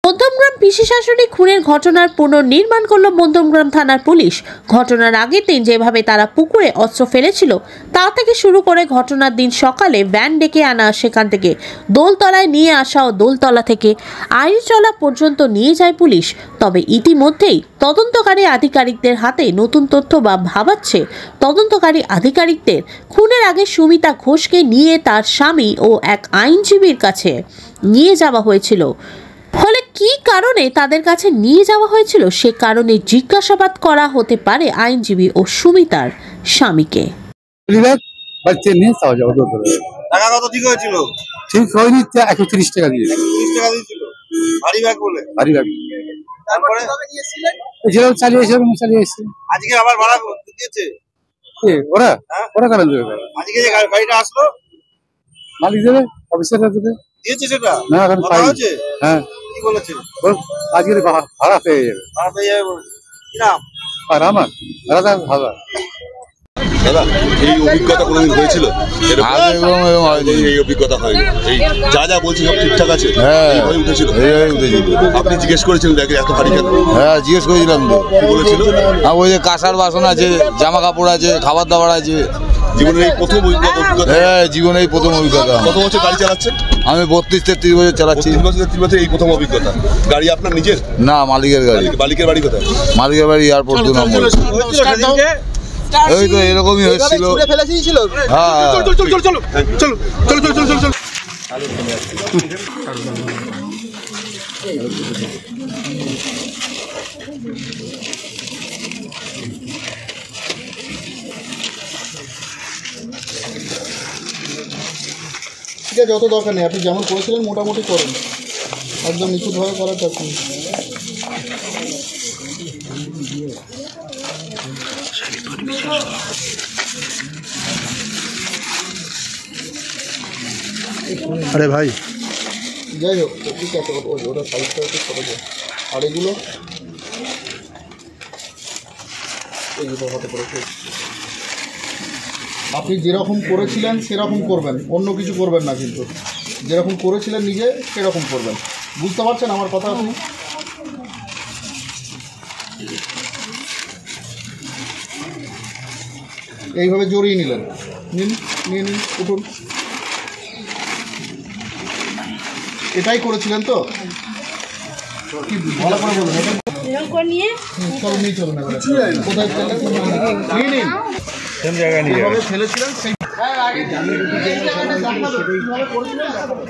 মধ্যমগ্রাম পিসি শাশুড়ি খুনের ঘটনার পুনর্নির্মাণ করল মধ্যমগ্রাম থানার পুলিশ। ঘটনার আগের দিন যেভাবে তারা পুকুরে অস্ত্র ফেলেছিল তা থেকে শুরু করে ঘটনার দিন সকালে ভ্যান ডেকে আনা, সেখান থেকে দোলতলায় নিয়ে আসা ও দোলতলা থেকে আইরিচলা পর্যন্ত নিয়ে যায় পুলিশ। তবে ইতিমধ্যেই তদন্তকারী আধিকারিকদের হাতে নতুন তথ্য ভাবাচ্ছে তদন্তকারী আধিকারিকদের। খুনের আগে সুমিতা ঘোষকে নিয়ে তার স্বামী ও এক আইনজীবীর কাছে নিয়ে যাওয়া হয়েছিল। ফলে কি কারণে তাদের কাছে নিয়ে যাওয়া হয়েছিল সে কারণে জিজ্ঞাসাবাদ করা হতে পারে আইনজীবী ও সুমিতার স্বামীকে। টাকা কত ঠিক হয়েছিল? ঠিক হয়নি, 130 টাকা দিয়ে। 30 টাকা দিয়েছিল ভারী ব্যাগ বলে। ভারী ব্যাগ। তারপরে এসব চালিয়ে এসে আজকে আবার ভাড়া দিয়েছে ওরা। ওরা কেন দেবে? আজকে যে গাড়িটা আসলো মালিক দেবে, অফিসাররা দেবে। দিয়েছে সেটা না, এখন কথা হয়েছে। হ্যাঁ, কি বলেছে? আজকে ভাড়া পেয়ে যাবে। ভাড়া পেয়ে যাবে। কি নাম? আর আমার দাদা ভাড়া। দাদা, এই অভিজ্ঞতা কোনোদিন হয়েছিল? এই অভিজ্ঞতা হয়নি। এই যা যা বলছি সব ঠিকঠাক আছে? হ্যাঁ, উঠেছিল। আপনি জিজ্ঞেস করেছিলেন দেখে এত ভারী কেন? হ্যাঁ, জিজ্ঞেস করেছিলাম তো। কি বলেছিল? ওই যে কাঁসার বাসন আছে, জামা কাপড় আছে, খাবার দাবার আছে। জীবনের এই প্রথম অভিজ্ঞতা? হ্যাঁ, জীবনে এই প্রথম অভিজ্ঞতা। কত বছর গাড়ি চালাচ্ছেন? আমি 32-33 বছর চালাচ্ছি। 33 বছর এই প্রথম অভিজ্ঞতা। গাড়ি আপনার নিজের? না, মালিকের গাড়ি। মালিকের বাড়ি কোথায়? মালিকের বাড়ি এয়ারপোর্ট 2 নম্বর। ওই তো এরকমই হয়েছিল। ঠিক আছে, অত দরকার নেই। আপনি যেমন করেছিলেন মোটামুটি করুন, একদম নিখুঁতভাবে করার দরকার নেই। আরে ভাই, যাই হোক, ঠিক আছে, ওটা সাইজটা একটু ছোটো যায়। আর এগুলো হতে পারে। আপনি যেরকম করেছিলেন সেরকম করবেন, অন্য কিছু করবেন না। কিন্তু যেরকম করেছিলেন নিজে সেরকম করবেন। বুঝতে পারছেন আমার কথা? আপনি এইভাবে জড়িয়ে নিলেন। নিয়ে নিন, উঠুন। এটাই করেছিলেন তো? কি ভালো করে বলুন। চলো নিয়ে চলুন। কোথায় কোন জায়গায় নিয়ে ফেলেছিলেন সেই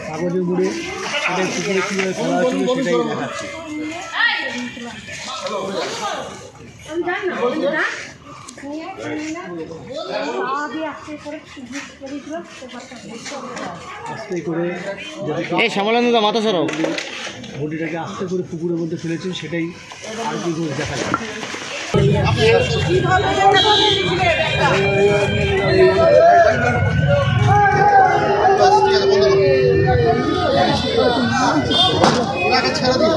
কাগজের গুঁড়ে সেটাই পুকুরে কীভাবে ফেলা হয়েছিল সেটাই দেখাচ্ছে। আস্তে করে এই সামলানন্দা মাথা সরাও, বডিটাকে আস্তে করে পুকুরের মধ্যে ফেলেছেন, সেটাই আর কি দেখা যায়। ছেড়ে দিন।